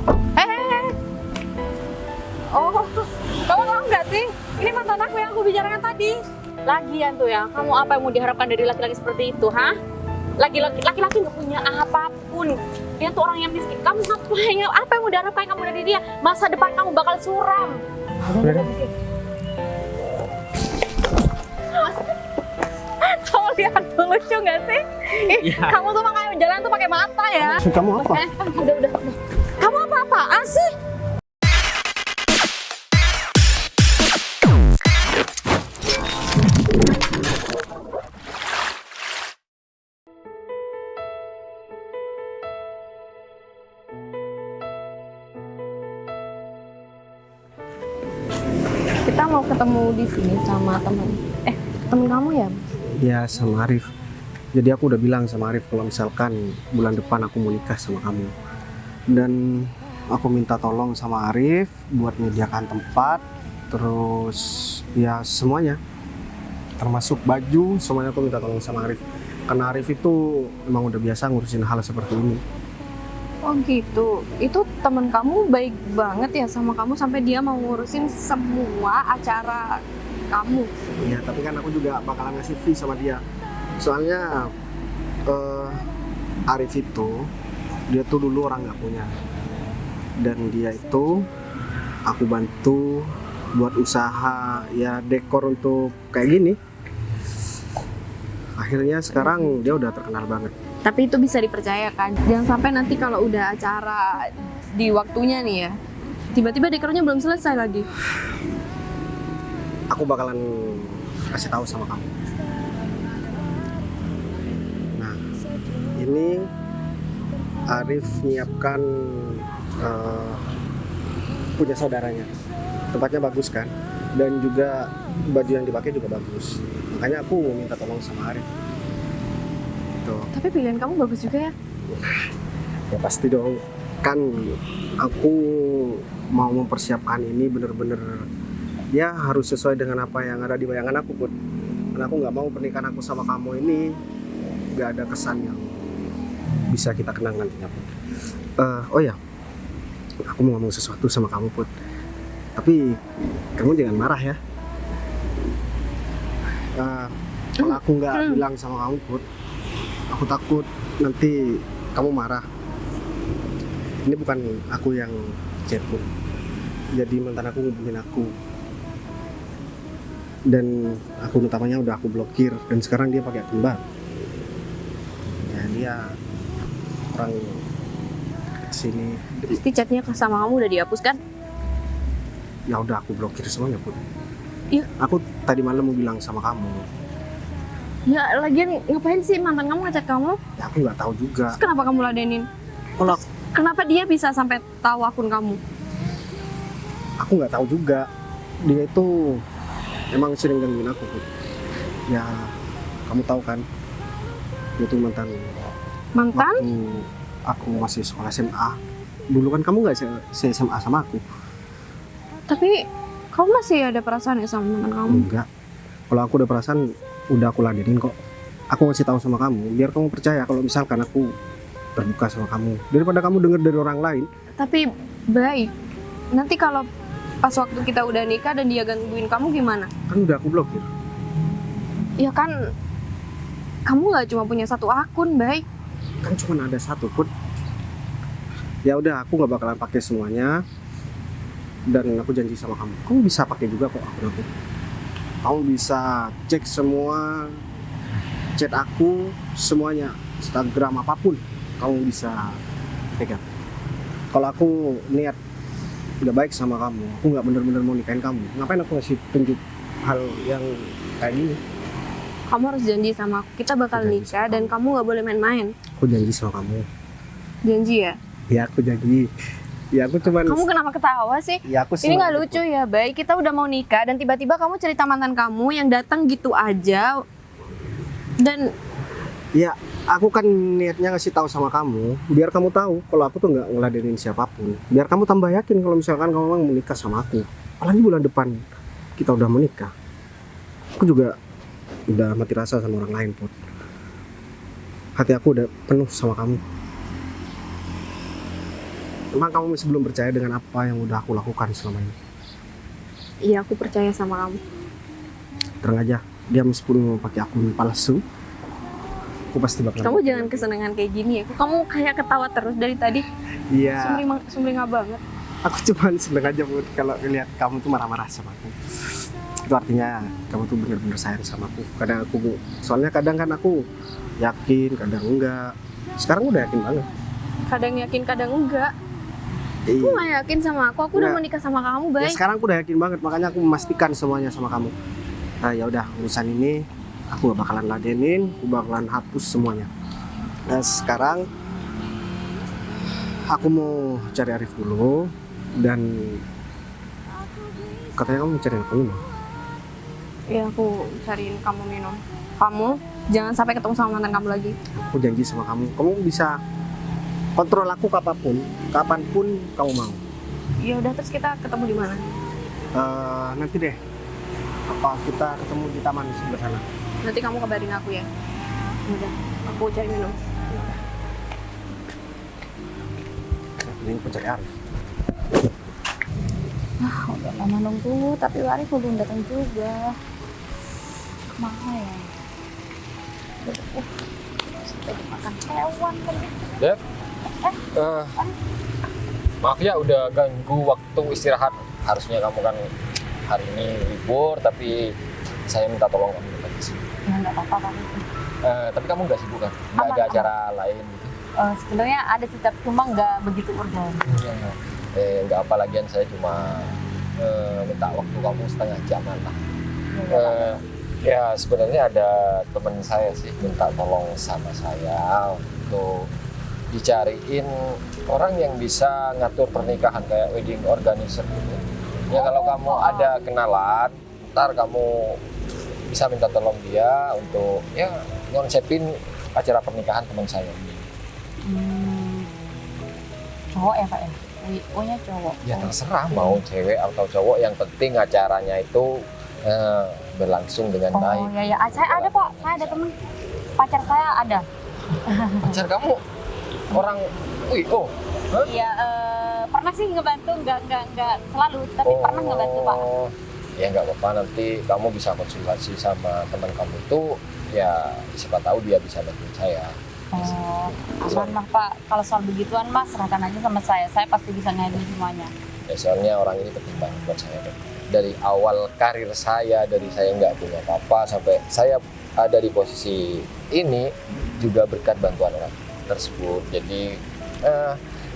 Eh, oh, kamu tahu nggak sih? Ini mantan aku yang aku bicarakan tadi. Lagian tuh ya, kamu apa yang mau diharapkan dari laki-laki seperti itu, ha? Laki-laki nggak punya apapun. Dia tuh orang yang miskin. Kamu ngapain? Apa yang mau diharapkan kamu dari dia? Masa depan kamu bakal suram. Kamu lihat tuh lucu nggak sih? Kamu tuh makanya jalan tuh pakai mata ya. Kamu apa? Udah. Kamu apa-apaan sih? Kita mau ketemu di sini sama temen kamu ya? Ya sama Arif. Jadi aku udah bilang sama Arif kalau misalkan bulan depan aku mau nikah sama kamu. Dan aku minta tolong sama Arif buat menyediakan tempat, terus ya semuanya. Termasuk baju, semuanya aku minta tolong sama Arif. Karena Arif itu emang udah biasa ngurusin hal seperti ini. Oh gitu, itu temen kamu baik banget ya sama kamu sampai dia mau ngurusin semua acara kamu. Ya tapi kan aku juga bakalan ngasih fee sama dia. Soalnya Arif itu dia tuh dulu orang nggak punya, dan dia itu aku bantu buat usaha ya dekor untuk kayak gini. Akhirnya sekarang dia udah terkenal banget. Tapi itu bisa dipercayakan. Jangan sampai nanti kalau udah acara di waktunya nih ya, tiba-tiba dekornya belum selesai lagi. Aku bakalan kasih tahu sama kamu. Nah, ini Arif nyiapkan punya saudaranya. Tempatnya bagus kan, dan juga baju yang dipakai juga bagus. Makanya aku minta tolong sama Arif. Tuh. Tapi pilihan kamu bagus juga ya. Ya pasti dong. Kan aku mau mempersiapkan ini bener-bener ya harus sesuai dengan apa yang ada di bayangan aku, Put. Karena aku nggak mau pernikahan aku sama kamu ini nggak ada kesan yang bisa kita kenang nantinya, Put. Oh ya, aku mau ngomong sesuatu sama kamu, Put. Tapi kamu jangan marah ya. Kalau aku nggak bilang sama kamu, Put, aku takut nanti kamu marah. Ini bukan aku yang chat, Put. Jadi mantan aku ngubungin aku. Dan akun utamanya udah aku blokir, dan sekarang dia pakai akun baru. Ya dia orang sini. Pasti chatnya sama kamu udah dihapus kan? Ya udah aku blokir semuanya, Put. Iya. Aku tadi malam mau bilang sama kamu. Ya lagian ngapain sih mantan kamu ngechat kamu? Ya aku nggak tahu juga. Terus kenapa kamu ladenin? Kalau Kenapa dia bisa sampai tahu akun kamu? aku nggak tahu juga. Dia itu emang sering gangguin aku, Put. Ya kamu tahu kan, dia tuh mantan waktu aku masih sekolah SMA. Dulu kan kamu nggak SMA sama aku. Tapi kamu masih ada perasaan ya sama mantan kamu? Enggak. Kalau aku udah perasaan, udah aku ladenin kok. Aku ngasih tahu sama kamu biar kamu percaya kalau misalkan aku terbuka sama kamu, daripada kamu dengar dari orang lain. Tapi baik, nanti kalau pas waktu kita udah nikah dan dia gangguin kamu gimana? Kan udah aku blokir. Ya kan, kamu nggak cuma punya satu akun, baik. Kan cuma ada satu, Put. Ya udah, aku nggak bakalan pakai semuanya. Dan aku janji sama kamu bisa pakai juga kok akun aku. Kamu bisa cek semua chat aku, semuanya, Instagram apapun, kamu bisa pegang. Kalau aku niat nggak baik sama kamu, aku nggak bener-bener mau nikahin kamu, ngapain aku ngasih tunjuk hal yang kayak gini? Kamu harus janji sama aku, kita bakal Aku janji nikah sama dan kamu nggak boleh main-main. Aku janji sama kamu. Janji ya? Ya aku janji. Ya aku cuman. Kamu kenapa ketawa sih? Ya aku Ini nggak senang. lucu ya, baik. Kita udah mau nikah dan tiba-tiba kamu cerita mantan kamu yang datang gitu aja. Dan Ya aku kan niatnya ngasih tahu sama kamu, biar kamu tahu kalau aku tuh nggak ngeladenin siapapun. Biar kamu tambah yakin kalau misalkan kamu memang menikah sama aku. Apalagi bulan depan kita udah menikah. Aku juga udah mati rasa sama orang lain, Put. Hati aku udah penuh sama kamu. Emang kamu masih belum percaya dengan apa yang udah aku lakukan selama ini? Iya, aku percaya sama kamu. Terang aja, dia meskipun pakai akun palsu, aku pasti bakal. Kamu jangan kesenangan kayak gini ya. Kamu kayak ketawa terus dari tadi. Iya. Sumringah banget. Aku cuma seneng aja Bud, kalau lihat kamu tuh marah-marah sama aku. Itu artinya kamu tuh bener-bener sayang sama aku. Soalnya kadang kan aku yakin, kadang enggak. Sekarang udah yakin banget. Kadang yakin, kadang enggak. Aku nggak yakin sama aku udah menikah sama kamu, Ya, baik. sekarang aku udah yakin banget, makanya aku memastikan semuanya sama kamu. Nah ya udah, urusan ini aku gak bakalan ladenin, aku bakalan hapus semuanya. Nah sekarang aku mau cari Arif dulu, dan katanya kamu mau cari apa minum? Iya, aku cariin kamu minum. Kamu jangan sampai ketemu sama mantan kamu lagi. Aku janji sama kamu bisa kontrol aku kapanpun kamu mau. Ya udah, terus kita ketemu di mana? Nanti deh, apa kita ketemu di taman sebelah sana? Nanti kamu kabarin aku ya. Udah, aku cari minum. Ini aku cari Arif. Udah lama nunggu, tapi Arif belum datang juga. Kemana ya? Sampai dimakan hewan tadi. Dev, maaf ya udah ganggu waktu istirahat. Harusnya kamu kan hari ini libur, tapi saya minta tolong kamu datang ke sini. Ya nggak apa-apa kan. Tapi kamu nggak sibuk kan? Nggak ada acara lain gitu? Sebenarnya ada sih, cuma nggak begitu urgen. Nggak apa lagian, saya cuma minta waktu kamu setengah jaman lah. Ya sebenarnya ada teman saya sih minta tolong sama saya untuk dicariin orang yang bisa ngatur pernikahan kayak wedding organizer gitu. Ya kalau kamu ada kenalan, ntar kamu bisa minta tolong dia untuk ya ngonsepin acara pernikahan teman saya ini. Cowok ya Pak ya? WO-nya cowok? Ya terserah mau cewek atau cowok, yang penting acaranya itu berlangsung dengan baik. Oh ya, saya ada Pak, saya ada temen, pacar saya ada. Pacar kamu orang WO? Iya, pernah sih ngebantu, nggak selalu, tapi pernah ngebantu Pak. Ya nggak apa-apa, nanti kamu bisa konsultasi sama teman kamu itu, ya siapa tahu dia bisa bantu saya. Aman mah Pak, kalau soal begituan Mas serahkan aja sama saya pasti bisa ngehandle semuanya. Ya soalnya orang ini penting banget buat saya. Dari awal karir saya, dari saya nggak punya apa-apa sampai saya ada di posisi ini juga berkat bantuan orang tersebut. Jadi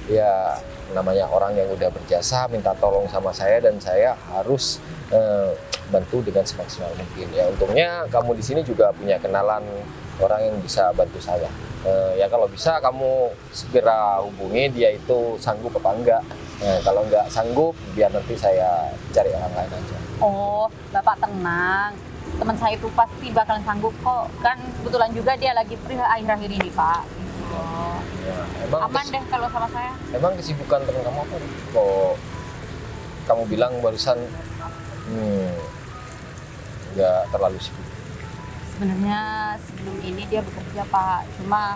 ya namanya orang yang udah berjasa minta tolong sama saya, dan saya harus bantu dengan semaksimal mungkin. Ya untungnya kamu di sini juga punya kenalan orang yang bisa bantu saya. Ya kalau bisa kamu segera hubungi dia, itu sanggup apa enggak. Kalau nggak sanggup, biar nanti saya cari orang lain aja. Oh, Bapak tenang. Teman saya itu pasti bakalan sanggup kok. Kan kebetulan juga dia lagi free akhir-akhir ini, Pak. Ya, emang aman deh kalau sama saya. Emang kesibukan teman kamu apa? Kok kamu bilang barusan nggak terlalu sibuk? Sebenarnya sebelum ini dia bekerja Pak, cuma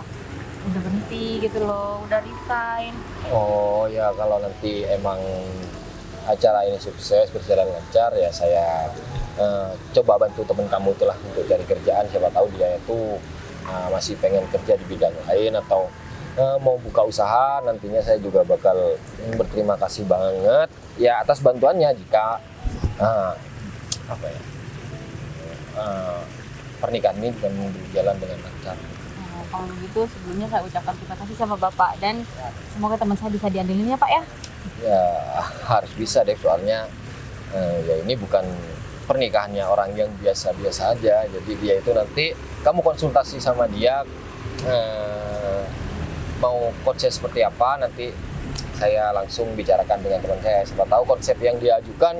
udah berhenti gitu loh, udah resign. Oh ya, kalau nanti emang acara ini sukses, berjalan lancar, ya saya coba bantu teman kamu itulah untuk cari kerjaan. Siapa tahu dia itu masih pengen kerja di bidang lain atau mau buka usaha. Nantinya saya juga bakal berterima kasih banget ya atas bantuannya jika pernikahan ini bisa berjalan dengan lancar. Kalau begitu sebelumnya saya ucapkan terima kasih sama Bapak, dan semoga teman saya bisa diandelin ya Pak ya. Ya harus bisa deh, soalnya ya ini bukan pernikahannya orang yang biasa-biasa aja. Jadi dia itu nanti kamu konsultasi sama dia mau konsep seperti apa, nanti saya langsung bicarakan dengan teman saya. Siapa tahu konsep yang dia ajukan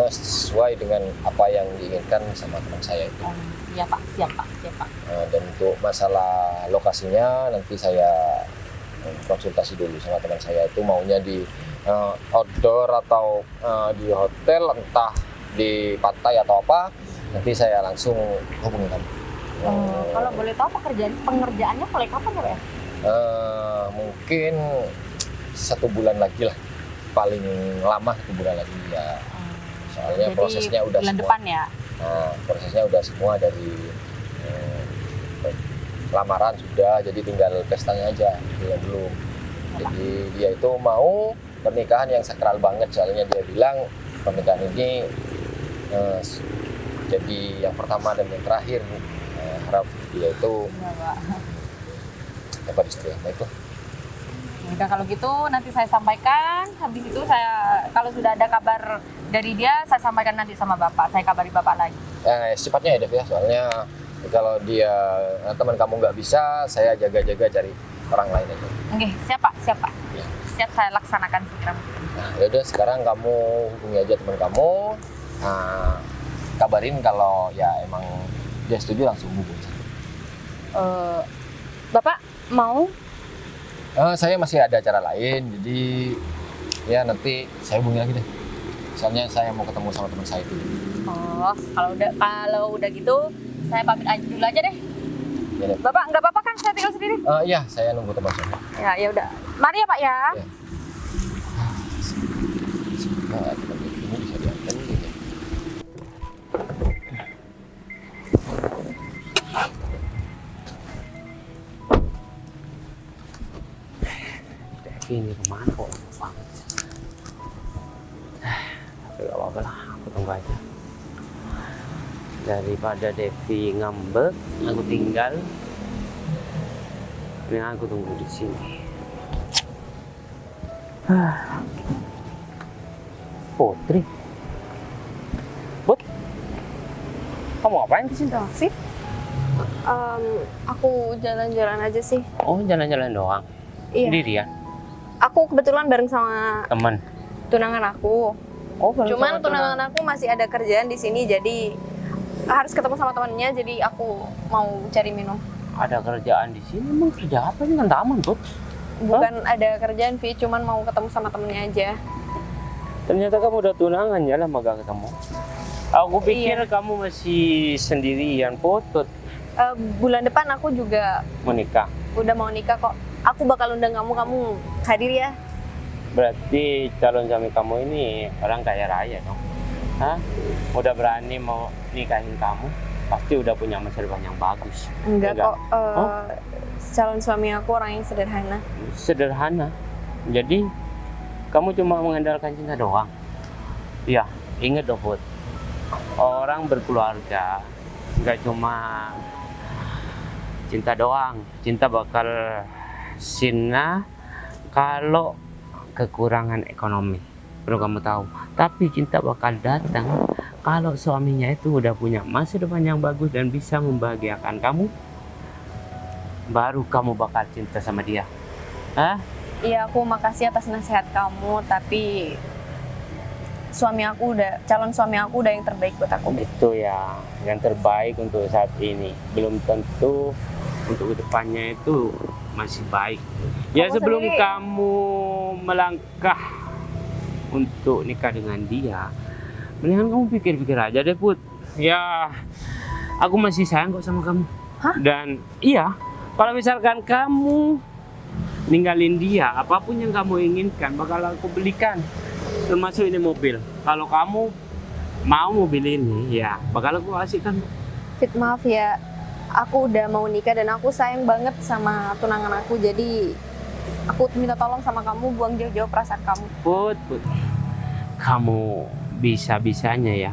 sesuai dengan apa yang diinginkan sama teman saya itu. Iya Pak, siap Pak. Dan untuk masalah lokasinya nanti saya konsultasi dulu sama teman saya, itu maunya di outdoor atau di hotel, entah di pantai atau apa. Nanti saya langsung hubungi kamu. Kalau boleh tahu pengerjaannya mulai kapan ya Pak? Mungkin 1 bulan lagi lah, paling lama 1 bulan lagi ya. Soalnya Jadi prosesnya udah bulan semua. depan ya. Nah, prosesnya udah semua dari lamaran sudah, jadi tinggal pestanya aja yang belum. Jadi dia itu mau pernikahan yang sakral banget, soalnya dia bilang pernikahan ini jadi yang pertama dan yang terakhir. Harap dia itu Iya, Pak. dapat istri yang baik lah. Udah kalau gitu nanti saya sampaikan. Habis itu saya kalau sudah ada kabar dari dia, saya sampaikan nanti sama Bapak. Saya kabari Bapak lagi. Secepatnya ya Dev ya, soalnya kalau dia teman kamu nggak bisa, saya jaga-jaga cari orang lain aja. Oke, siap Pak, siap Pak. Ya. Siap, saya laksanakan segera. Nah, yaudah sekarang kamu hubungi aja teman kamu, kabarin kalau ya emang dia setuju langsung hubungi. Bapak mau? Saya masih ada acara lain, jadi ya nanti saya hubungi lagi deh. Soalnya saya mau ketemu sama teman saya dulu. Oh, kalau udah gitu, saya pamit aja dulu aja deh. Ya, Dep. Bapak nggak apa-apa kan saya tinggal sendiri? Iya, saya nunggu teman saya. Ya udah. Mari ya Pak ya. Ya. Nah, ini bisa diangkat gitu. Ini kemana kok lama banget. Tapi gak apa-apa lah, aku tunggu aja. Daripada Devi ngambek, aku tinggal. Ini aku tunggu di sini. Putri, Put, kamu ngapain di sini? David, aku jalan-jalan aja sih. Oh, jalan-jalan doang. Iya. Sendirian, Aku kebetulan bareng sama teman. tunangan aku. Oh, baru Cuman sama tunangan aku masih ada kerjaan di sini, jadi harus ketemu sama temannya. Jadi aku mau cari minum. Ada kerjaan di sini, emang kerja apa? Ini kan taman, Put. Bukan ada kerjaan, Vi. Cuman mau ketemu sama temennya aja. Ternyata kamu udah tunangan ya, lama gak ketemu. Aku pikir Iya. kamu masih sendirian, Putut. Bulan depan aku juga Menikah. udah mau nikah kok. Aku bakal undang kamu hadir ya. Berarti calon suami kamu ini orang kaya raya dong. Hah? Udah berani mau nikahin kamu, pasti udah punya masa depan yang bagus. Enggak Ya kok. Calon suami aku orang yang sederhana. Sederhana. Jadi, kamu cuma mengandalkan cinta doang. Iya, inget dong, Put. Orang berkeluarga nggak cuma cinta doang. Cinta bakal sirna kalau kekurangan ekonomi. Perlu kamu tahu. Tapi cinta bakal datang kalau suaminya itu udah punya masa depan yang bagus dan bisa membahagiakan kamu. Baru kamu bakal cinta sama dia. Hah? Iya, aku makasih atas nasihat kamu, tapi calon suami aku udah yang terbaik buat aku. Itu ya, yang terbaik untuk saat ini. Belum tentu untuk kedepannya itu masih baik. Ya, Kamu sebelum sendiri- kamu melangkah untuk nikah dengan dia, mendingan kamu pikir-pikir aja deh, Put. Ya, aku masih sayang kok sama kamu. Hah? Dan iya, kalau misalkan kamu ninggalin dia, apapun yang kamu inginkan bakal aku belikan. Termasuk ini mobil. Kalau kamu mau mobil ini, ya bakal aku kasihkan. Fit, maaf ya, aku udah mau nikah dan aku sayang banget sama tunangan aku. Jadi aku minta tolong sama kamu, buang jauh-jauh perasaan kamu. Put, kamu bisa-bisanya ya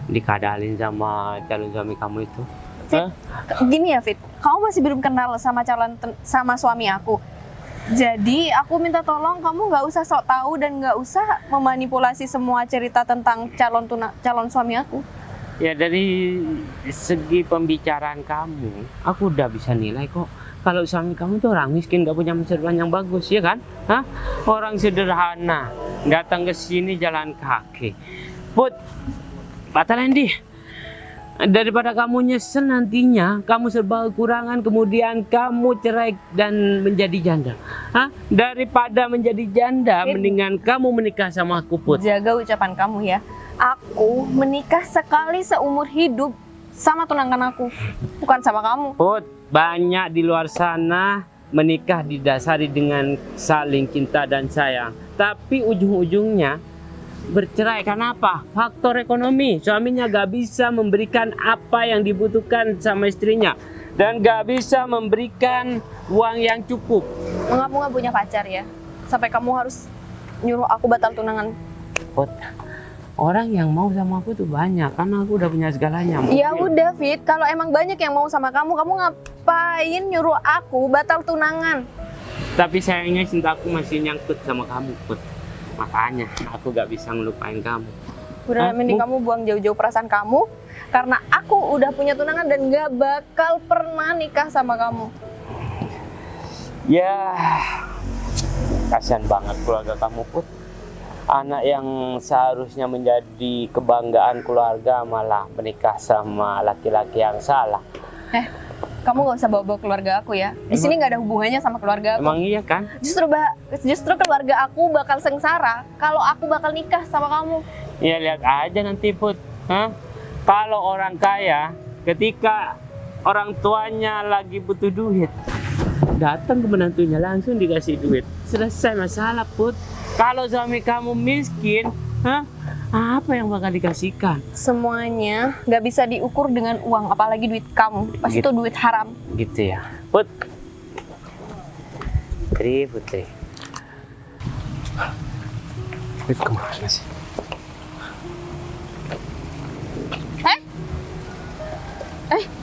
dikadalin sama calon suami kamu itu. Fit, Hah? gini ya Fit, kamu masih belum kenal sama suami aku. Jadi aku minta tolong kamu nggak usah sok tahu dan nggak usah memanipulasi semua cerita tentang calon suami aku. Ya, dari segi pembicaraan kamu, aku udah bisa nilai kok. Kalau suami kamu tuh orang miskin, gak punya masa depan yang bagus, ya kan? Hah? Orang sederhana, datang ke sini jalan kaki. Put, batalin di. Daripada kamu nyesel nantinya, kamu serba kekurangan, kemudian kamu cerai dan menjadi janda. Hah? Daripada menjadi janda, Fit. mendingan kamu menikah sama aku, Put. Jaga ucapan kamu ya. Aku menikah sekali seumur hidup sama tunangan aku, bukan sama kamu. Put, banyak di luar sana menikah didasari dengan saling cinta dan sayang, tapi ujung-ujungnya bercerai. Kenapa? Faktor ekonomi. Suaminya gak bisa memberikan apa yang dibutuhkan sama istrinya dan gak bisa memberikan uang yang cukup. Kamu nggak punya pacar ya? Sampai kamu harus nyuruh aku batal tunangan. Put, orang yang mau sama aku tuh banyak karena aku udah punya segalanya. Ya Mungkin. udah Fit, kalau emang banyak yang mau sama kamu ngapain nyuruh aku batal tunangan? Tapi sayangnya cintaku masih nyangkut sama kamu, Put. Makanya aku gak bisa ngelupain kamu. Udah Hah? mending kamu buang jauh-jauh perasaan kamu, karena aku udah punya tunangan dan gak bakal pernah nikah sama kamu. Ya, kasihan banget keluarga kamu, Put. Anak yang seharusnya menjadi kebanggaan keluarga malah menikah sama laki-laki yang salah. Kamu gak usah bawa-bawa keluarga aku ya. Di sini nggak ada hubungannya sama keluarga aku. Emang iya kan? Justru keluarga aku bakal sengsara kalau aku bakal nikah sama kamu. Ya lihat aja nanti, Put. Hah? Kalau orang kaya, ketika orang tuanya lagi butuh duit, datang ke menantunya langsung dikasih duit. Selesai masalah, Put. Kalau suami kamu miskin, apa yang bakal dikasihkan? Semuanya nggak bisa diukur dengan uang, apalagi duit kamu. Pasti itu duit haram. Gitu ya, Put. Putri. Rif kemana sih?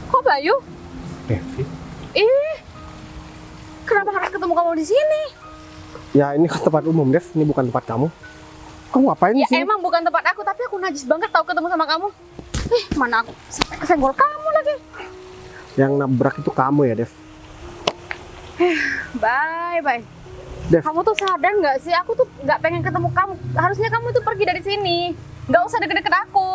Kok Bayu? Devi? Kenapa harus ketemu kamu di sini? Ya ini kan tempat umum, Dev. Ini bukan tempat kamu. Kamu ngapain Ya sih? emang bukan tempat aku, tapi aku najis banget tahu ketemu sama kamu. Mana aku sampai kesenggol kamu lagi. Yang nabrak itu kamu ya, Dev. Bye. Dev. Kamu tuh sadar nggak sih? Aku tuh nggak pengen ketemu kamu. Harusnya kamu tuh pergi dari sini. Nggak usah deket-deket aku.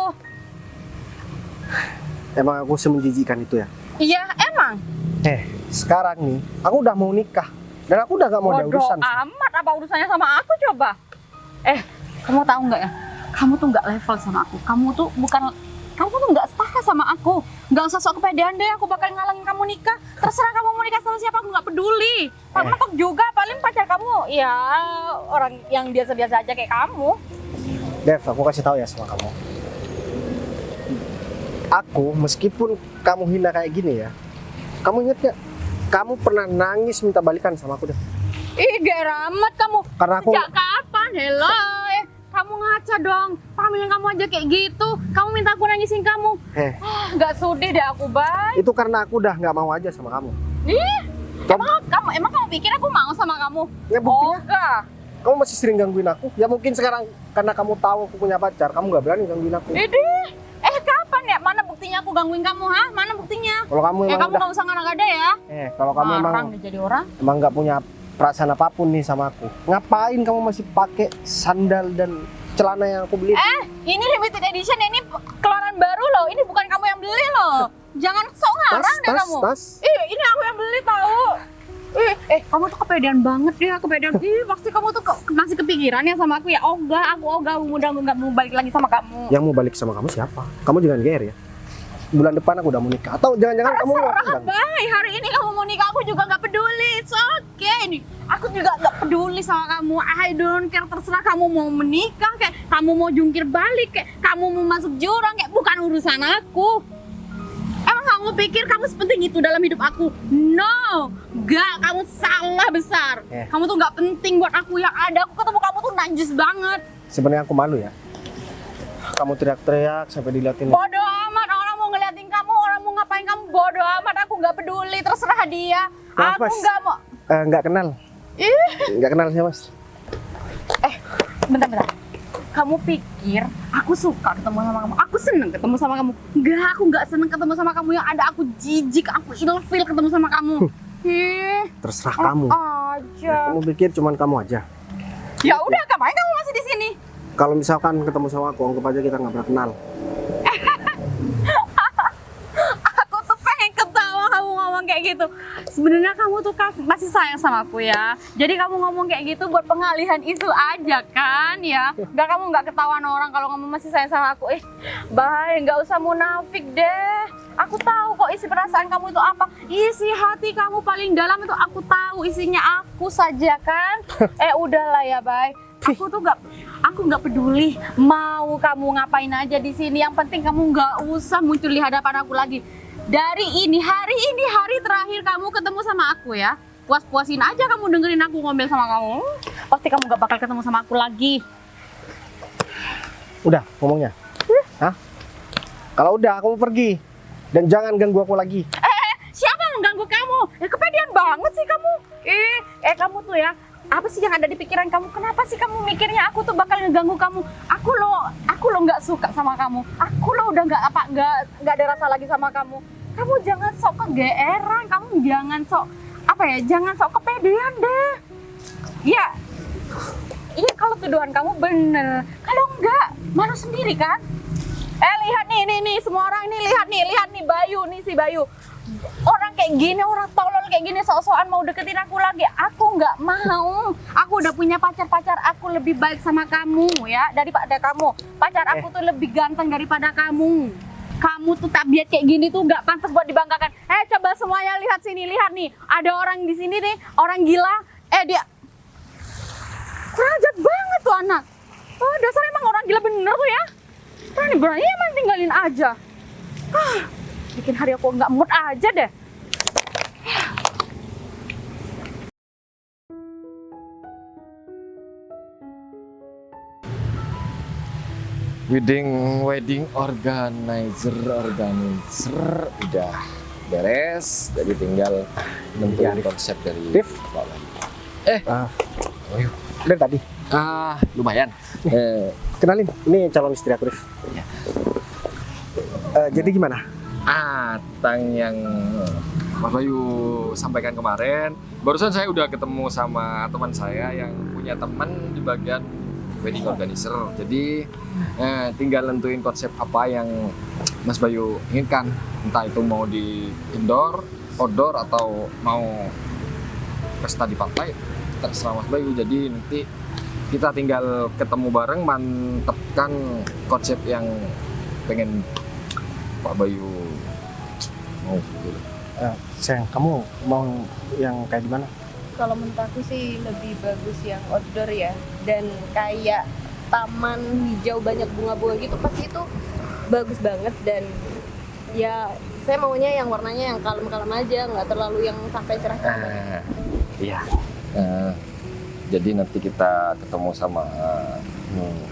Emang aku semenjijikan itu ya? Iya, emang. Sekarang nih, aku udah mau nikah. Dan aku udah gak mau ada Bodoh urusan. amat, apa urusannya sama aku coba? Kamu tahu nggak ya? Kamu tuh nggak level sama aku. Kamu tuh nggak setara sama aku. Nggak usah sok kepedean deh. Aku bakal ngalangin kamu nikah. Terserah kamu mau nikah sama siapa, aku nggak peduli. Kamu mentok juga. Paling pacar kamu ya orang yang biasa-biasa aja kayak kamu. Dev, aku kasih tahu ya sama kamu. Aku meskipun kamu hina kayak gini ya, kamu inget gak? Kamu pernah nangis minta balikan sama aku, Dev. Gak ramet kamu. Karena aku Sejak kapan? Hello. Kamu ngaca dong. Pamilin kamu aja kayak gitu. Kamu minta aku nangisin kamu. Nggak sudi deh aku, Bay. itu karena aku udah nggak mau aja sama kamu. Emang kamu pikir aku mau sama kamu? Ya buktinya, Enggak. kamu masih sering gangguin aku. Ya mungkin sekarang karena kamu tahu aku punya pacar, kamu nggak berani gangguin aku. Idih. Kapan ya? Mana buktinya aku gangguin kamu, ha? Mana buktinya? Kalau kamu emang Kamu udah, nggak usah ngada-ngada ya. kalau kamu Marang nih jadi orang. emang nggak punya perasaan apapun nih sama aku, ngapain kamu masih pakai sandal dan celana yang aku beli? Ini limited edition, ini keluaran baru loh. Ini bukan kamu yang beli loh. Jangan sok ngarang deh kamu. tas. Ini aku yang beli tahu. Kamu tuh kepedean banget ya, kepedean. Pasti kamu tuh masih kepikiran ya sama aku ya. Aku mudah nggak mau balik lagi sama kamu. Yang mau balik sama kamu siapa? Kamu jangan GR ya. Bulan depan aku udah mau nikah. Atau jangan-jangan kamu mau aku undang? Bye, hari ini kamu mau nikah, aku juga nggak peduli. It's okay. Nih, aku juga nggak peduli sama kamu. I don't care, terserah kamu mau menikah, kayak kamu mau jungkir balik, kayak kamu mau masuk jurang, kayak bukan urusan aku. Emang kamu pikir kamu sepenting itu dalam hidup aku? No, nggak. Kamu salah besar. Kamu tuh nggak penting buat aku. Yang ada aku ketemu kamu tuh najis banget. Sebenarnya aku malu ya. Kamu teriak-teriak sampai diliatin. Bodoh amat, orang mau ngeliatin kamu, orang mau ngapain kamu, bodoh amat. Aku nggak peduli, terserah dia. Maaf, Aku Mas. nggak mau. Nggak kenal. Nggak kenal sih, Mas. Bentar. Kamu pikir aku suka ketemu sama kamu? Aku seneng ketemu sama kamu? Enggak, aku nggak seneng ketemu sama kamu. Yang ada aku jijik, aku ilfil ketemu sama kamu. Terserah kamu. Aja. Kamu pikir cuman kamu aja. Ya udah, ngapain kamu masih di sini? Kalau misalkan ketemu sama aku, anggap aja kita nggak pernah kenal. Aku tuh pengen ketawa kamu ngomong kayak gitu. Sebenarnya sebenarnya kamu tuh masih sayang sama aku ya. Jadi kamu ngomong kayak gitu buat pengalihan isu aja kan ya. Kamu nggak ketahuan orang kalau kamu masih sayang sama aku. Bay, nggak usah munafik deh. Aku tahu kok isi perasaan kamu itu apa. Isi hati kamu paling dalam itu aku tahu, isinya aku saja kan. Udahlah ya, Bay. Aku nggak peduli mau kamu ngapain aja di sini. Yang penting kamu nggak usah muncul di hadapan aku lagi. Hari ini hari terakhir kamu ketemu sama aku ya. Puas-puasin aja kamu dengerin aku ngomel sama kamu. Pasti kamu gak bakal ketemu sama aku lagi. Udah ngomongnya? Hah? Kalau udah aku mau pergi. Dan jangan ganggu aku lagi. Siapa yang ganggu kamu? Kepedean banget sih kamu. Kamu tuh ya, apa sih yang ada di pikiran kamu? Kenapa sih kamu mikirnya aku tuh bakal ngeganggu kamu? Aku lo nggak suka sama kamu. Aku lo udah nggak ada rasa lagi sama kamu. Kamu jangan sok kegeeran, kamu jangan sok jangan sok kepedean deh. Iya kalau tuduhan kamu bener. Kalau enggak, malu sendiri kan? Lihat nih semua orang nih, lihat nih Bayu nih, si Bayu. Orang kayak gini, orang tolol kayak gini, sok-sokan mau deketin aku lagi. Aku nggak mau. Aku udah punya pacar aku lebih baik sama kamu ya daripada kamu. Pacar aku tuh lebih ganteng daripada kamu. Kamu tuh tabiat kayak gini tuh nggak pantas buat dibanggakan. Coba semuanya lihat sini, lihat nih. Ada orang di sini nih, orang gila. Dia kurang ajar banget tuh anak. Dasar emang orang gila bener tuh ya. Berani emang tinggalin aja. Bikin hari aku nggak mood aja deh. Wedding organizer udah beres, jadi tinggal nentuin konsep dari Rif. Ayo. Dari tadi. Lumayan. Kenalin, ini calon istri aku, Rif. Iya. Jadi gimana? Tang yang Mas Bayu sampaikan kemarin, barusan saya udah ketemu sama teman saya yang punya teman di bagian wedding organizer. Jadi tinggal nentuin konsep apa yang Mas Bayu inginkan. Entah itu mau di indoor, outdoor, atau mau pesta di pantai, terserah Mas Bayu. Jadi nanti kita tinggal ketemu bareng, mantepkan konsep yang pengen Pak Bayu mau. Sayang, kamu mau yang kayak gimana? Kalau menurut aku sih lebih bagus yang outdoor ya. Dan kayak taman hijau banyak bunga-bunga gitu, pasti itu bagus banget. Dan ya saya maunya yang warnanya yang kalem-kalem aja, nggak terlalu yang sampai cerah-cerah. Iya. Jadi nanti kita ketemu sama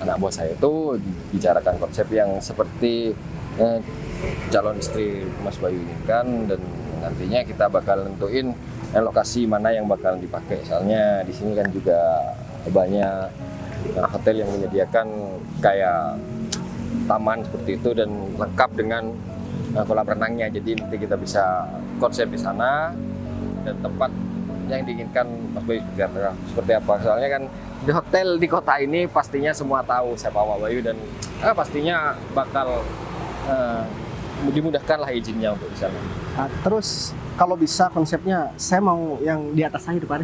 anak buah saya itu, bicarakan konsep yang seperti calon istri Mas Bayu inginkan, dan nantinya kita bakal nentuin lokasi mana yang bakalan dipakai. Soalnya di sini kan juga banyak hotel yang menyediakan kayak taman seperti itu dan lengkap dengan kolam renangnya. Jadi nanti kita bisa konsep di sana dan tempat yang diinginkan Mas Bayu seperti apa. Soalnya kan di hotel di kota ini pastinya semua tahu siapa Pak Bayu, dan pastinya bakal dimudahkan lah izinnya untuk di sana. Terus kalau bisa konsepnya saya mau yang di atas air, Pak.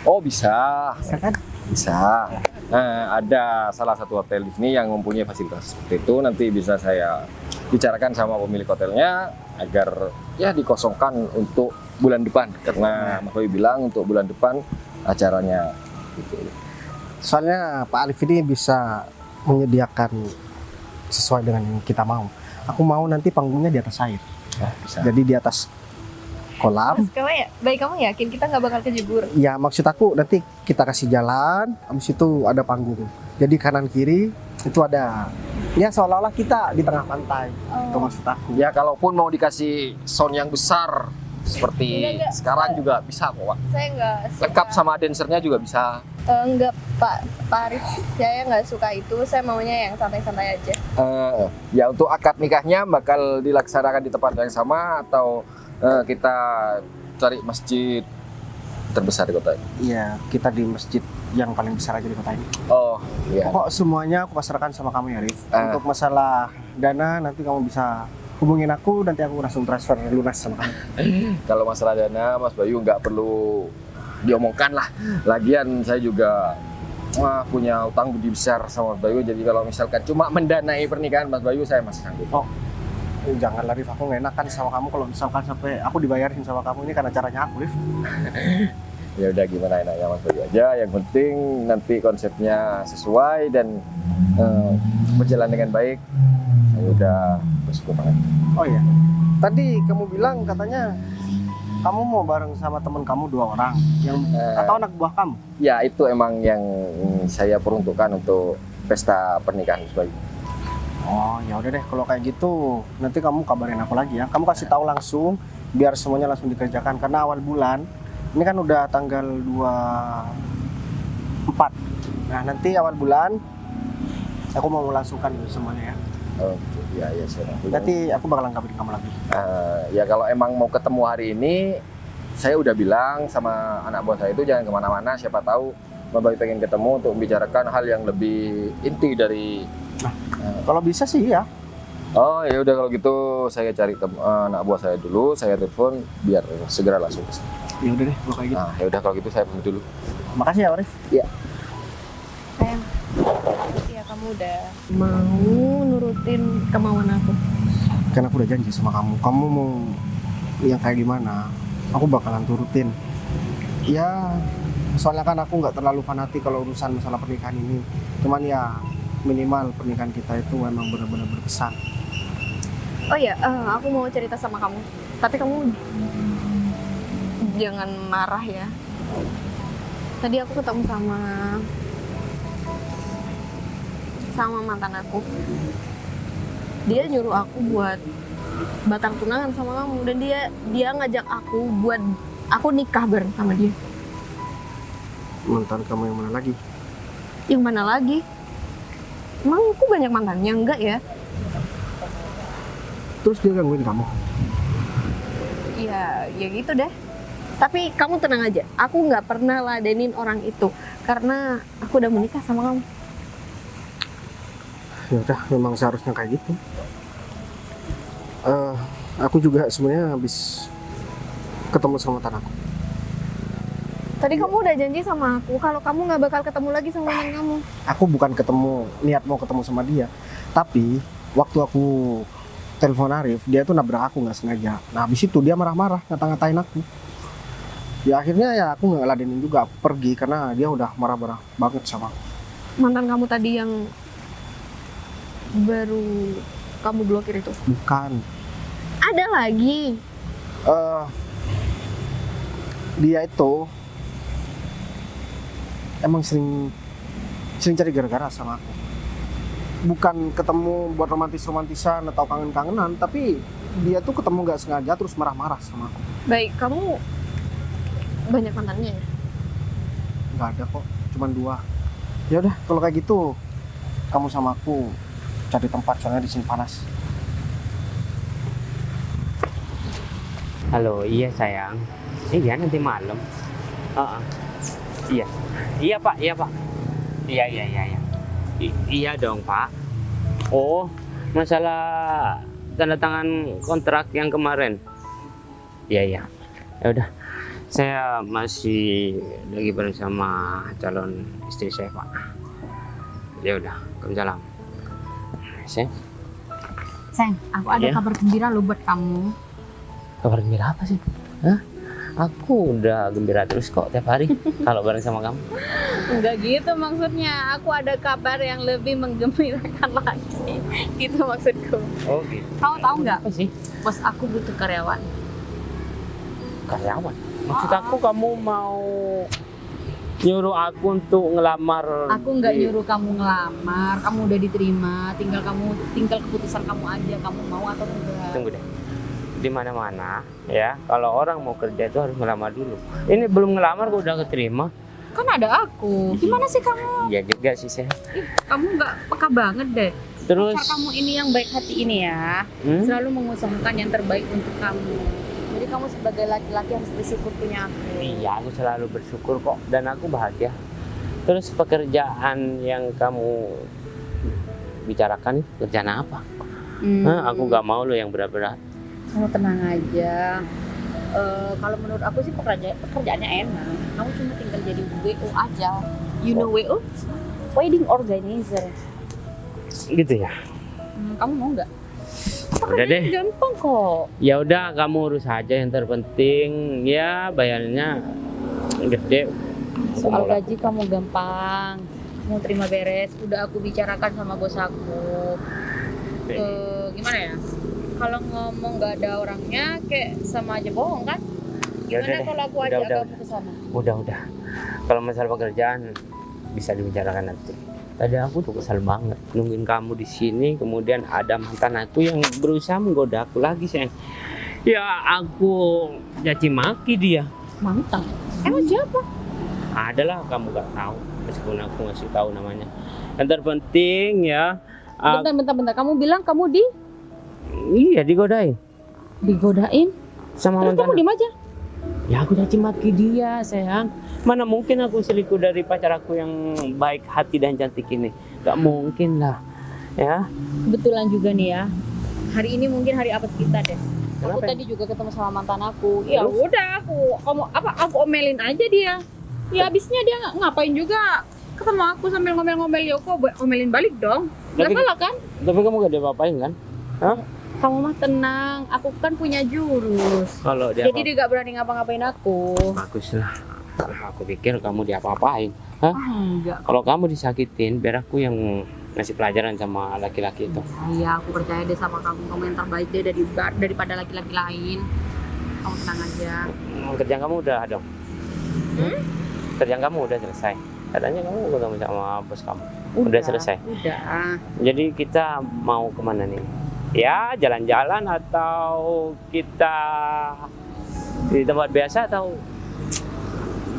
Oh bisa. Bisa kan? Bisa. Ada salah satu hotel di sini yang mempunyai fasilitas seperti itu. Nanti bisa saya bicarakan sama pemilik hotelnya agar ya dikosongkan untuk bulan depan, karena Mas Bayu bilang untuk bulan depan acaranya gitu. Soalnya Pak Alif ini bisa menyediakan sesuai dengan yang kita mau. Aku mau nanti panggungnya di atas air. Bisa. Jadi di atas kolam. Baik, kamu yakin kita nggak bakal kejebur? Ya maksud aku nanti kita kasih jalan, habis itu ada panggung. Jadi kanan kiri itu ada, ya seolah-olah kita di tengah pantai. Itu maksud aku. Ya kalaupun mau dikasih sound yang besar seperti Enggak. sekarang juga bisa kok, Pak. Saya nggak suka. Lengkap sama dancernya juga bisa. Enggak, Pak Arif, saya nggak suka itu. Saya maunya yang santai-santai aja. Ya untuk akad nikahnya bakal dilaksanakan di tempat yang sama atau kita cari masjid terbesar di kota ini? Iya, kita di masjid yang paling besar aja di kota ini. Oh iya. Pokok semuanya aku pasrahkan sama kamu ya, Rif. Untuk masalah dana nanti kamu bisa hubungin aku, nanti aku langsung transfer lunas sama kamu. Kalau masalah dana, Mas Bayu nggak perlu diomongkan lah. Lagian saya juga punya utang budi besar sama Mas Bayu. Jadi kalau misalkan cuma mendanai pernikahan Mas Bayu, saya masih sanggup. Oh, janganlah Rif, aku nggak enak kan sama kamu kalau misalkan sampai aku dibayarin sama kamu, ini karena caranya aku, Rif. Ya udah, gimana enaknya Mas Bayu aja. Yang penting nanti konsepnya sesuai dan berjalan dengan baik. Saya udah bersyukur banget. Oh iya, tadi kamu bilang katanya kamu mau bareng sama teman kamu 2 orang yang atau anak buah kamu? Ya itu emang yang saya peruntukkan untuk pesta pernikahan Mas Bayu. Oh ya udah deh, kalau kayak gitu nanti kamu kabarin aku lagi ya. Kamu kasih tahu langsung biar semuanya langsung dikerjakan karena awal bulan ini kan udah tanggal 24. Nah nanti awal bulan aku mau melangsungkan semuanya ya. Oke, ya saya Nanti aku bakalan kabarin kamu lagi. ya kalau emang mau ketemu hari ini, saya udah bilang sama anak buah saya itu jangan kemana-mana. Siapa tahu Mas Bayu pengen ketemu untuk membicarakan hal yang lebih inti dari. Kalau bisa sih ya. Oh ya udah, kalau gitu saya cari anak buah saya dulu, saya telepon biar segera langsung ke sana. Ya udah deh, gua kayak gitu. Nah ya udah kalau gitu saya pamit dulu. Makasih ya, Arif. Sayang, makasih ya kamu udah mau nurutin kemauan aku. Kan aku udah janji sama kamu. Kamu mau yang kayak gimana? Aku bakalan turutin. Ya, soalnya kan aku nggak terlalu fanatik kalau urusan masalah pernikahan ini. Cuman ya minimal pernikahan kita itu memang benar-benar berkesan. Oh iya, aku mau cerita sama kamu. Tapi kamu jangan marah ya. Tadi aku ketemu sama mantan aku. Dia nyuruh aku buat batang tunangan sama kamu dan dia ngajak aku buat aku nikah bareng sama dia. Mantan kamu yang mana lagi? Yang mana lagi? Emang aku banyak mantannya enggak ya? Terus dia gangguin kamu? Ya gitu deh. Tapi kamu tenang aja, aku nggak pernah ladenin orang itu karena aku udah menikah sama kamu. Ya udah, memang seharusnya kayak gitu. Aku juga sebenarnya habis ketemu sama mantan aku. Tadi kamu udah janji sama aku kalau kamu nggak bakal ketemu lagi sama mantan kamu. Aku bukan niat mau ketemu sama dia, tapi waktu aku telepon Arif, dia tuh nabrak aku nggak sengaja. Nah habis itu dia marah-marah, ngata-ngatain aku. Ya akhirnya ya aku nggak ladenin juga, aku pergi karena dia udah marah-marah banget sama aku. Mantan kamu tadi yang baru kamu blokir itu? Bukan. Ada lagi? Dia itu emang sering cari gara-gara sama aku. Bukan ketemu buat romantisan atau kangen-kangenan, tapi dia tuh ketemu nggak sengaja terus marah-marah sama aku. Baik, kamu banyak mantannya ya? Nggak ada kok, cuman 2. Ya udah, kalau kayak gitu kamu sama aku cari tempat, soalnya di sini panas. Halo, iya sayang. Iya nanti malam. Iya, iya pak, iya pak. Iya. Iya dong pak. Oh, masalah tanda tangan kontrak yang kemarin. Iya. Ya udah, saya masih lagi bareng sama calon istri saya pak. Ya udah, waalaikumsalam. Sayang, aku ada Ya. kabar gembira lo buat kamu. Kabar gembira apa sih? Hah? Aku udah gembira terus kok tiap hari kalau bareng sama kamu. Enggak gitu maksudnya, aku ada kabar yang lebih menggembirakan lagi. Gitu maksudku. Oh gitu. Kamu tahu nggak? Apa sih? Bos aku butuh karyawan. Karyawan? Maksud aku kamu mau nyuruh aku untuk ngelamar? Aku nggak nyuruh kamu ngelamar, kamu udah diterima. Tinggal keputusan kamu aja, kamu mau atau enggak. Tunggu deh. Di mana-mana ya, kalau orang mau kerja itu harus ngelamar dulu. Ini belum ngelamar kok udah keterima. Kan ada aku. Gimana sih kamu? Ya juga sih saya. Kamu nggak peka banget deh. Terus Pacar kamu ini yang baik hati ini ya, selalu mengusahakan yang terbaik untuk kamu. Jadi kamu sebagai laki-laki harus bersyukur punya aku. iya, aku selalu bersyukur kok dan aku bahagia. Terus pekerjaan yang kamu bicarakan, kerjaan apa? Hah, aku nggak mau lo yang berat-berat. Kamu tenang aja. Kalau menurut aku sih pekerjaannya enak. Kamu cuma tinggal jadi WO aja. You know WO? Wedding organizer. Gitu ya. Kamu mau nggak? Udah deh. Gampang kok. Ya udah, kamu urus aja, yang terpenting ya bayarnya gede. Soal gaji kamu gampang. Mau terima beres. Udah aku bicarakan sama bos aku. Gimana ya? Kalau ngomong nggak ada orangnya, kayak sama aja bohong kan? Ya udah Gimana deh. kalau aku Udah, ajak udah, kamu ke sana? Udah. Kalau masalah pekerjaan bisa dibicarakan nanti. Tadi aku tuh kesal banget nungguin kamu di sini, kemudian ada mantan aku yang berusaha menggoda aku lagi, sayang. Ya aku caci maki dia. Mantan? Emang siapa? Adalah, kamu gak tahu meskipun aku ngasih tahu namanya. Yang terpenting ya. Bentar. Kamu bilang kamu Iya, digodain digodain? sama Terus mantan. kamu diem aja? Ya aku caci maki dia, sayang. Mana mungkin aku selingkuh dari pacar aku yang baik hati dan cantik ini? Gak mungkin lah. Ya. Kebetulan juga nih ya. Hari ini mungkin hari apes kita deh. Aku Kenapa? tadi juga ketemu sama mantan aku. Ya Terus? udah aku omelin aja dia. Ya abisnya dia ngapain juga ketemu aku sambil ngomel-ngomel, ya aku omelin balik dong. Gak Tapi- salah kan? Tapi kamu gak diapa-apain kan? Hah? Kamu mah tenang, aku kan punya jurus. Kalau dia Jadi dia gak berani ngapa-ngapain aku. bagus lah. Aku pikir kamu diapa-apain. Hah? Enggak. Kalau kamu disakitin, biar aku yang ngasih pelajaran sama laki-laki itu. Iya, aku percaya deh sama kamu. Kamu yang terbaik deh daripada laki-laki lain. Kamu tenang aja. Kerjaan kamu udah dong? Kerjaan kamu udah selesai? Katanya kamu ketemu sama bos kamu. Udah selesai? Udah. Jadi kita mau kemana nih? Ya jalan-jalan atau kita di tempat biasa atau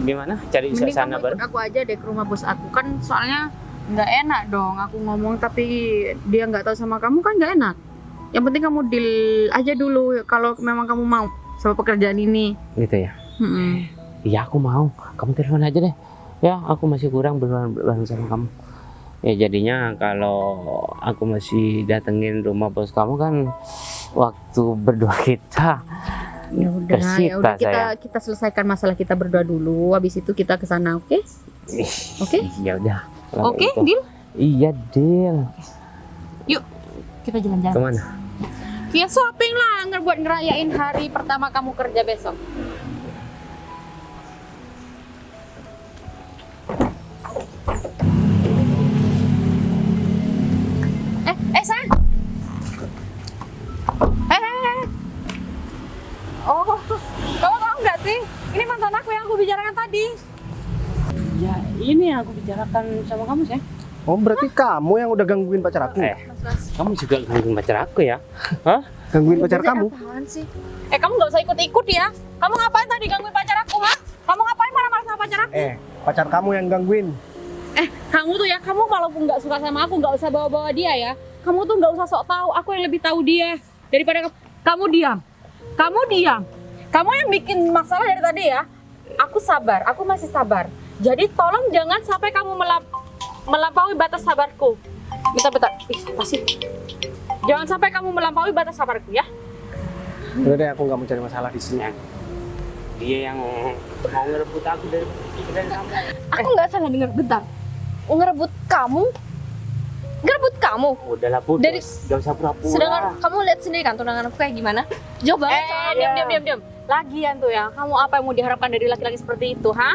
gimana? Cari Mending suasana kamu baru? ikut aku aja deh ke rumah bos aku, kan soalnya nggak enak dong aku ngomong tapi dia nggak tahu sama kamu, kan nggak enak. Yang penting kamu deal aja dulu kalau memang kamu mau sama pekerjaan ini. Gitu ya? Mm-mm. Iya aku mau. Kamu telepon aja deh. Ya aku masih kurang bareng sama kamu. Ya jadinya kalau aku masih datengin rumah bos kamu kan waktu berdua kita Ya udah tersita, kita selesaikan masalah kita berdua dulu. Habis itu kita ke sana, oke? Oke? Ya udah. kalau Oke, gitu. deal. Iya deal. Yuk, kita jalan-jalan. Kemana? Ya shopping lah, buat ngerayain hari pertama kamu kerja besok. San. Oh, kamu tahu nggak sih? Ini mantan aku yang aku bicarakan tadi. Ya ini yang aku bicarakan sama kamu sih. Oh berarti kamu yang udah gangguin pacar aku? Kamu juga gangguin pacar aku ya? Hah? Gangguin pacar kamu? Apaan sih? Kamu nggak usah ikut-ikut ya. Kamu ngapain tadi gangguin pacar aku, ha? Kamu ngapain marah-marah sama pacar aku? Pacar kamu yang gangguin. Kamu tuh ya, kamu walaupun nggak suka sama aku, nggak usah bawa-bawa dia ya. Kamu tuh nggak usah sok tahu, aku yang lebih tahu dia daripada kamu diam. Kamu diam. Kamu yang bikin masalah dari tadi ya. Aku sabar, aku masih sabar. Jadi tolong jangan sampai kamu melampaui batas sabarku. Bentar. Apa sih? Jangan sampai kamu melampaui batas sabarku ya. Udah deh, aku nggak mau cari masalah di sini. Dia yang mau ngerebut aku dari kamu. Aku nggak salah dengar, bentar. Ngerebut kamu? Ngerebut kamu? Udahlah putus. Dari- Gak usah pura-pura. Sedangkan kamu lihat sendiri kan tunangan aku kayak gimana? Jauh banget soalnya. Diam. Lagian tuh ya, kamu apa yang mau diharapkan dari laki-laki seperti itu, ha?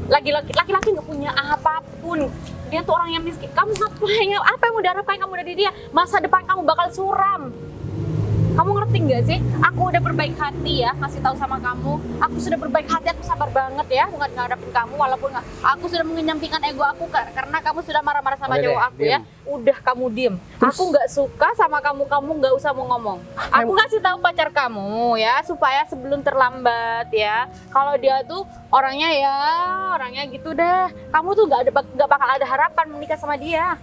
Laki-laki nggak punya apapun. Dia tuh orang yang miskin. Kamu ngapain? Apa yang mau diharapkan kamu dari dia? Masa depan kamu bakal suram. Kamu ngerti nggak sih? Aku udah berbaik hati ya, ngasih tahu sama kamu. Aku sudah berbaik hati, aku sabar banget ya buat ngadapin kamu. Walaupun aku sudah mengenyampingkan ego aku karena kamu sudah marah-marah sama Udah cowok deh, aku ya. Udah kamu diem. Aku nggak suka sama kamu nggak usah mau ngomong. Aku kasih tahu pacar kamu ya supaya sebelum terlambat ya. Kalau dia tuh orangnya gitu deh. Kamu tuh nggak bakal ada harapan menikah sama dia.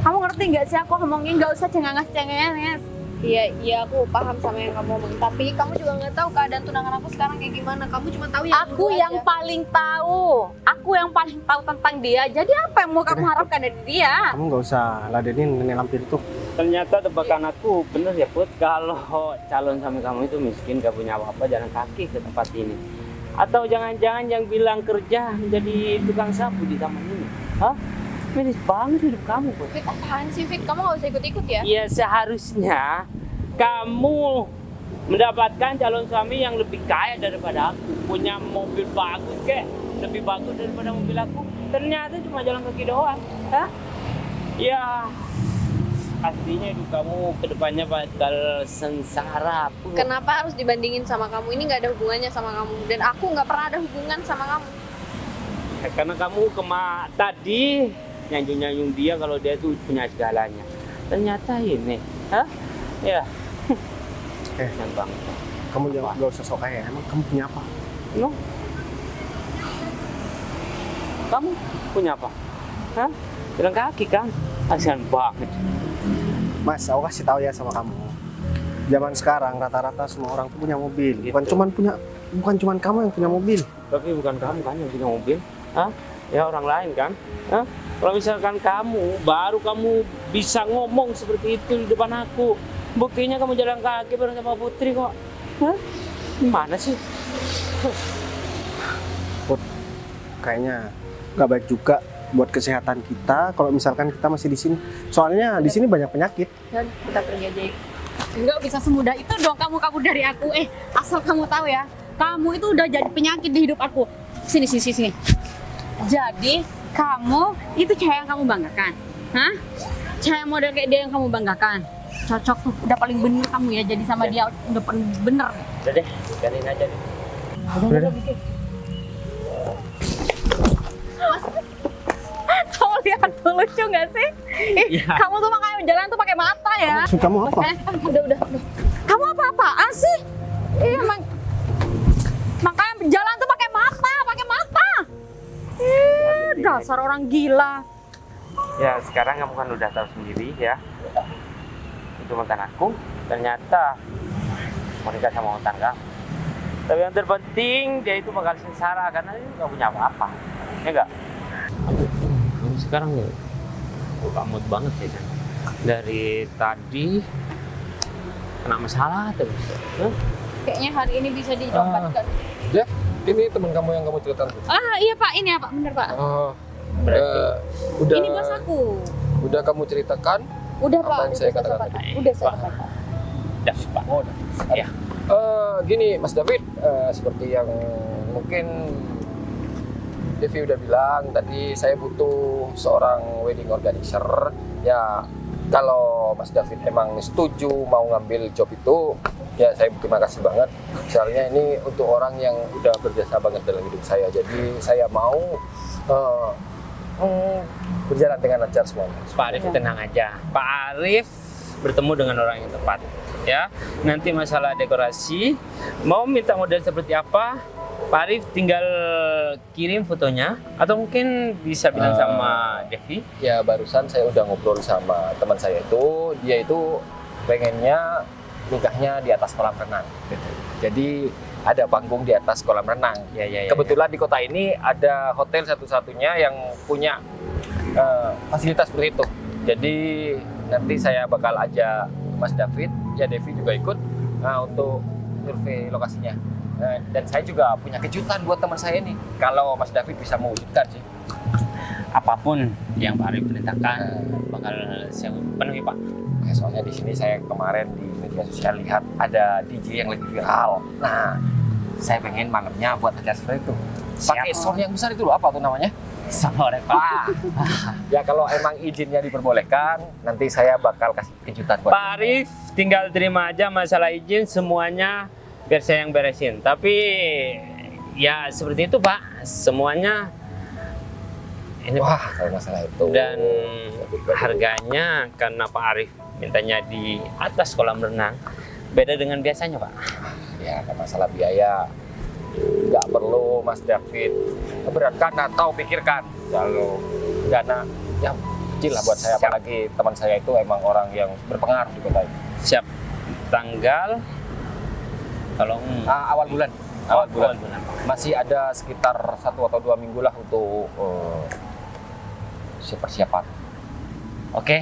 Kamu ngerti nggak sih aku ngomongin, nggak usah cengenges. Iya, aku paham sama yang kamu ngomong. Tapi kamu juga nggak tahu keadaan tunangan aku sekarang kayak gimana. Kamu cuma tahu yang Aku dulu yang aja. paling tahu. Aku yang paling tahu tentang dia. Jadi apa yang mau kamu harapkan dari dia? Kamu nggak usah ladenin nenek lampir itu. Ternyata tebakan aku bener ya Put, kalau calon suami kamu itu miskin, gak punya apa-apa, jalan kaki ke tempat ini. Atau jangan-jangan yang bilang kerja menjadi tukang sapu di taman ini. Hah? Miris banget hidup kamu Put. Fit, apaan sih Fit? Kamu nggak usah ikut-ikut ya? Ya seharusnya kamu mendapatkan calon suami yang lebih kaya daripada aku, punya mobil bagus kek, lebih bagus daripada mobil aku. Ternyata cuma jalan kaki doang. Hah? Ya pastinya hidup kamu kedepannya bakal sengsara Put. Kenapa harus dibandingin sama kamu? Ini nggak ada hubungannya sama kamu. Dan aku nggak pernah ada hubungan sama kamu. Ya, karena kamu tadi nyanjung-nyanjung dia kalau dia tuh punya segalanya. Ternyata ini, hah? Ya. Eh, Bang. kamu jangan nggak usah sok kaya. Emang kamu punya apa? No. Kamu punya apa? Hah? Jalan kaki kan? Kasihan banget. Mas, aku kasih tahu ya sama kamu. Zaman sekarang rata-rata semua orang tuh punya mobil. Gitu. Bukan cuman kamu yang punya mobil. Tapi bukan kamu kan yang punya mobil? Hah? Ya orang lain kan? Hah? Kalau misalkan baru kamu bisa ngomong seperti itu di depan aku. Buktinya kamu jalan kaki bareng sama Putri kok. Hah? Gimana sih? Kayaknya nggak baik juga buat kesehatan kita kalau misalkan kita masih di sini. Soalnya di sini banyak penyakit. Dan kita pergi aja. Enggak bisa semudah itu dong kamu kabur dari aku. Asal kamu tahu ya, kamu itu udah jadi penyakit di hidup aku. Sini. Jadi kamu itu cewek yang kamu banggakan, hah? Cewek model kayak dia yang kamu banggakan. Cocok tuh, udah paling bener kamu ya jadi sama dia, udah paling bener. Udah deh, jalanin aja deh. Udah. Kamu lihat tuh lucu nggak sih? Iya. Kamu tuh makanya jalan tuh pakai mata ya. Maksud kamu apa? Udah. Kamu apa-apaan sih? Iya, makanya jalan tuh pakai mata. Dasar orang gila. Ya sekarang kamu kan udah tahu sendiri ya. Itu mantan aku, ternyata mau nikah sama mantan kamu. Tapi yang terpenting dia itu bakal sengsara karena dia nggak punya apa-apa. Ya enggak? Kamu sekarang mood banget sih kan. Dari tadi kena masalah terus. Hah? Kayaknya hari ini bisa didapatkan. Jeff, ini teman kamu yang kamu ceritakan. Iya Pak, ini ya Pak, bener Pak. Udah. Ini bos aku. Udah kamu ceritakan? Udah Apa Pak, yang saya katakan Pak. tadi? Udah saya Pak. katakan. Dah, Pak. Oh, udah. Ya. Gini, Mas David, seperti yang mungkin Devi udah bilang tadi, saya butuh seorang wedding organizer. Ya, kalau Mas David emang setuju mau ngambil job itu, ya saya terima kasih banget. Soalnya ini untuk orang yang udah berjasa banget dalam hidup saya. Jadi saya mau berjalan dengan lancar semuanya. Pak Arif tenang aja. Pak Arif bertemu dengan orang yang tepat. Ya, nanti masalah dekorasi, mau minta model seperti apa, Pak Arif tinggal kirim fotonya, atau mungkin bisa bilang sama Devi. Ya barusan saya udah ngobrol sama teman saya itu, dia itu pengennya nikahnya di atas kolam renang. Gitu. Jadi ada panggung di atas kolam renang. Ya. Kebetulan di kota ini ada hotel satu-satunya yang punya fasilitas seperti itu. Jadi nanti saya bakal ajak Mas David, ya Devi juga ikut untuk survei lokasinya. Dan saya juga punya kejutan buat teman saya nih, kalau Mas David bisa mewujudkan sih. Apapun yang Pak Arif perintahkan bakal saya penuhi Pak. Soalnya di sini saya kemarin di media sosial lihat ada DJ yang lagi viral. Nah, saya pengen malamnya buat acara seperti itu. Pakai sound yang besar itu loh, apa tuh namanya? Sore Pak. Ya kalau emang izinnya diperbolehkan, nanti saya bakal kasih kejutan buat Pak Arif tinggal terima aja masalah izin, semuanya biar saya yang beresin. Tapi ya seperti itu Pak, semuanya ini Wah, kalau masalah itu. dan harganya karena Pak Arif mintanya di atas kolam renang beda dengan biasanya Pak. Ya, nggak masalah biaya. Nggak perlu Mas David beratkan atau pikirkan. Kalau dana ya kecil lah buat saya, Siap. apalagi teman saya itu emang orang yang berpengaruh di kota ini. Siap. tanggal tolong Awal bulan. awal bulan. Masih ada sekitar 1 atau 2 minggu lah untuk persiapan. Oke,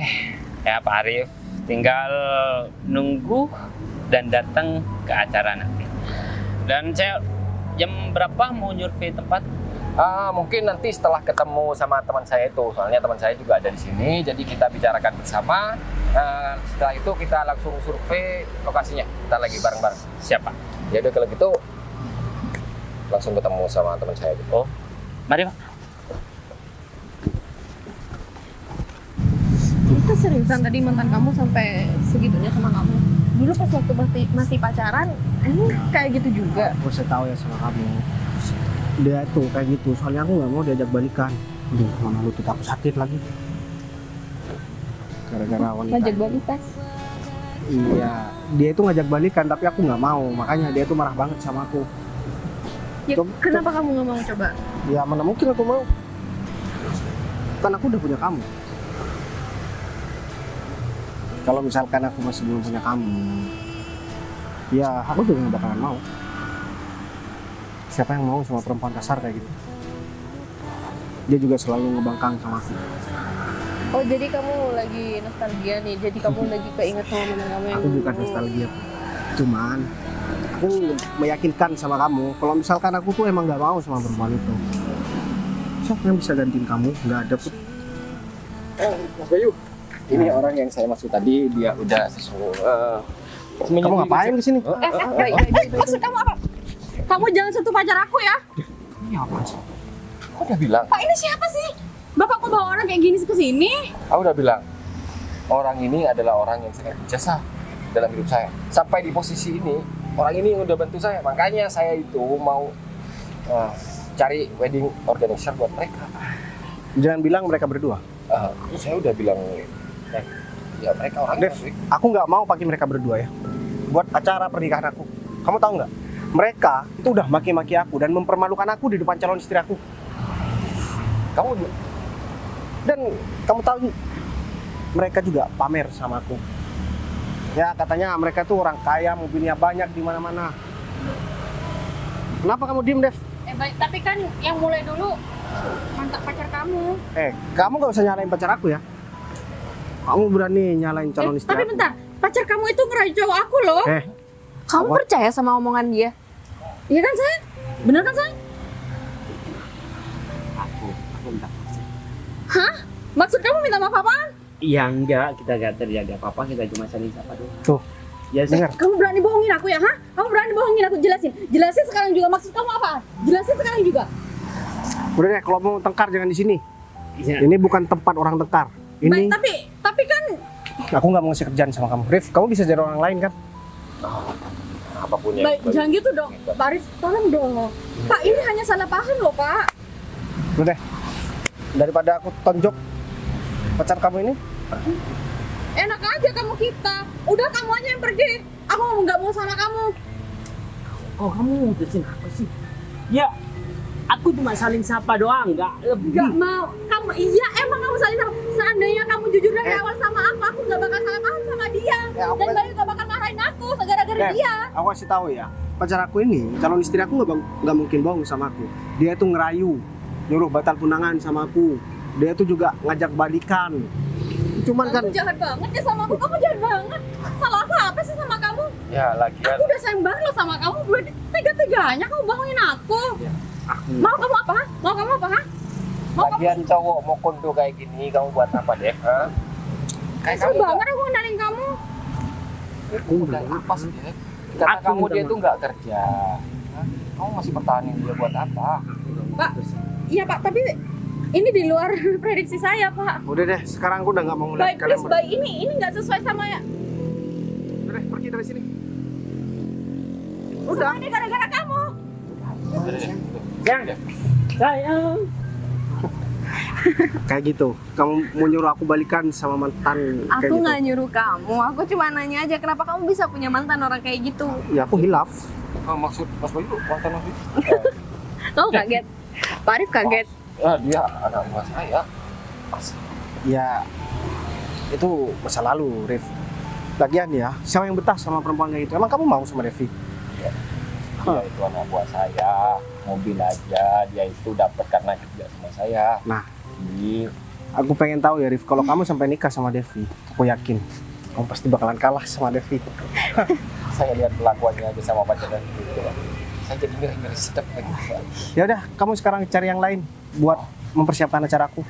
ya Pak Arif, tinggal nunggu dan datang ke acara nanti. Dan saya jam berapa mau nyurvei tempat? Mungkin nanti setelah ketemu sama teman saya itu, soalnya teman saya juga ada di sini, jadi kita bicarakan bersama. Setelah itu kita langsung survei lokasinya, kita lagi bareng-bareng. Siapa? Ya udah kalau gitu langsung ketemu sama teman saya itu. Oh, mari Pak. Itu seriusan tadi mantan kamu sampai segitunya sama kamu? Dulu pas waktu masih pacaran, ini kayak gitu juga? Aku saya tahu ya sama kamu. Dia tuh kayak gitu, soalnya aku nggak mau diajak balikan. Aduh, mana lutut aku sakit lagi. Gara-gara wanita. Ngajak balikan? Iya, dia itu ngajak balikan tapi aku nggak mau. Makanya dia tuh marah banget sama aku. Ya, kenapa kamu nggak mau coba? Ya mana mungkin aku mau. Kan aku udah punya kamu. Kalau misalkan aku masih belum punya kamu, ya aku juga nggak bakalan mau. Siapa yang mau sama perempuan kasar kayak gitu? Dia juga selalu ngebangkang sama aku. Oh, jadi kamu lagi nostalgia nih? Jadi kamu lagi keinget sama mantan kamu yang Aku bukan dulu? nostalgia, cuman aku meyakinkan sama kamu kalau misalkan aku tuh emang nggak mau sama perempuan itu. Siapa yang bisa gantiin kamu? Nggak ada pun. Mas Bayu, ini orang yang saya maksud tadi, dia udah Kamu ngapain kesini? Maksud kamu apa? Kamu jangan sentuh pacar aku ya. Ini apa sih? Aku udah bilang, Pak, ini siapa sih? Bapak kok bawa orang kayak gini ke sini? aku udah bilang, orang ini adalah orang yang sangat berjasa dalam hidup saya. Sampai di posisi ini, orang ini yang udah bantu saya. Makanya saya itu mau cari wedding organizer buat mereka. Jangan bilang mereka berdua. Saya udah bilang, ya mereka orang Dev, baik. aku nggak mau pakai mereka berdua ya. Buat acara pernikahan aku. Kamu tahu nggak? Mereka itu udah maki-maki aku dan mempermalukan aku di depan calon istri aku. Kamu Dan kamu tahu mereka juga pamer sama aku. Ya katanya mereka tuh orang kaya, mobilnya banyak di mana-mana. Kenapa kamu diem, Dev? Baik, tapi kan yang mulai dulu mantan pacar kamu. Kamu nggak usah nyalain pacar aku ya. Kamu berani nyalain calon istri Tapi aku. bentar, pacar kamu itu ngerayu cowok aku loh. Kamu Apa? percaya sama omongan dia? Iya kan, sayang? Bener kan, sayang? Aku minta maaf. Hah? Maksud kamu minta maaf apaan? Ya enggak, kita gak terjadi apa-apa, kita cuma saling sapa doang. Tuh, Ya sih. dengar. Kamu berani bohongin aku ya, hah? Kamu berani bohongin aku, jelasin. Jelasin sekarang juga, maksud kamu apa? Jelasin sekarang juga. Udah deh, kalau mau tengkar jangan di sini. Ya. Ini bukan tempat orang tengkar. Baik, Ini tapi kan aku nggak mau ngasih kerjaan sama kamu. Rif, kamu bisa jadi orang lain kan? apapun yang baik, jangan gitu dong. Pak Arif, tolong dong. Pak, ini hanya salah paham loh, Pak. Udah deh, daripada aku tonjok pacar kamu ini, Enak aja kamu kita. Udah kamu aja yang pergi. Aku nggak mau sama kamu. Oh, kamu mutusin apa sih? Ya, aku cuma saling sapa doang, nggak lebih. Nggak mau. Kamu, iya emang kamu saling sama. Seandainya kamu jujur dari awal sama aku nggak bakal salah paham sama dia. Ya, aku Dan kan- Bayu nggak bakal marahin aku gara-gara Dev, dia. aku kasih tahu ya, pacar aku ini, calon istri aku nggak mungkin bohong sama aku. Dia tuh ngerayu, nyuruh batal tunangan sama aku. Dia tuh juga ngajak balikan. Cuman kan, Kamu jahat banget ya sama aku. Kamu jahat banget. Salah apa sih sama kamu? ya lagian Aku udah sayang banget loh sama kamu. Tega-teganya kamu bohongin aku. Mau kamu apa? Mau kamu apa? Mau kamu? lagian cowok mau kondo kayak gini kamu buat apa Dev? Kayak Kesel banget aku kenalin kamu. aku udah apa sih Dev? Kata Aku kamu minta dia maaf. tuh nggak kerja. Kamu masih pertahanin dia buat apa? Pak, iya Pak, tapi ini di luar prediksi saya Pak. Udah deh, sekarang aku udah nggak mau ngeliat Baik, kalian please, baik ini nggak sesuai sama ya. Udah deh, pergi dari sini. Udah. Ini gara-gara kamu. Sayang, sayang. Kayak gitu, kamu mau nyuruh aku balikan sama mantan kayak Aku gitu. nggak nyuruh kamu. Aku cuma nanya aja kenapa kamu bisa punya mantan orang kayak gitu. Ya aku hilaf. Maksud Mas Bayu mantan Mas Bayu? Kamu kaget? Pak Arif kaget. Dia anak buah saya. Ya itu masa lalu, Rif. Lagian ya, siapa yang betah sama perempuan kayak gitu? Emang kamu mau sama Devi? Dia itu anak buah saya, mobil aja dia itu dapat karena kerja sama saya. Nah, Jadi aku pengen tahu ya, Rif, kalau kamu sampai nikah sama Devi, aku yakin kamu pasti bakalan kalah sama Devi. saya lihat kelakuannya aja sama pacarnya gitu, Pak. Saya jadi ngeri-ngeri sedap lagi, Pak. Ya udah, kamu sekarang cari yang lain buat mempersiapkan acaraku.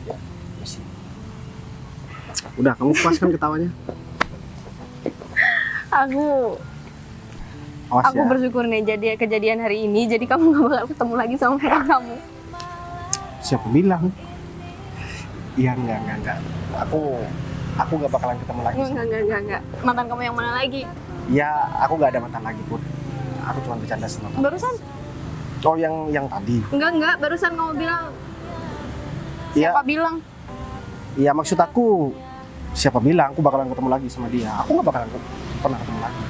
Ya, mesti. Udah, kamu puaskan ketawanya. Awas Aku ya. bersyukur nih jadi kejadian hari ini, jadi kamu gak bakal ketemu lagi sama mantan kamu. Siapa bilang? Iya, enggak. Aku gak bakalan ketemu lagi. Enggak. Mantan kamu yang mana lagi? Ya, aku gak ada mantan lagi, Put. Aku cuma bercanda sama kamu. Barusan? Oh, yang tadi. Enggak. Barusan kamu bilang. Iya. Siapa bilang? Iya, maksud aku siapa bilang aku bakalan ketemu lagi sama dia? Aku gak bakalan pernah ketemu lagi.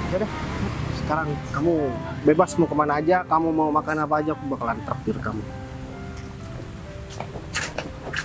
Ya udah, sekarang kamu bebas mau kemana aja, kamu mau makan apa aja, aku bakalan traktir kamu.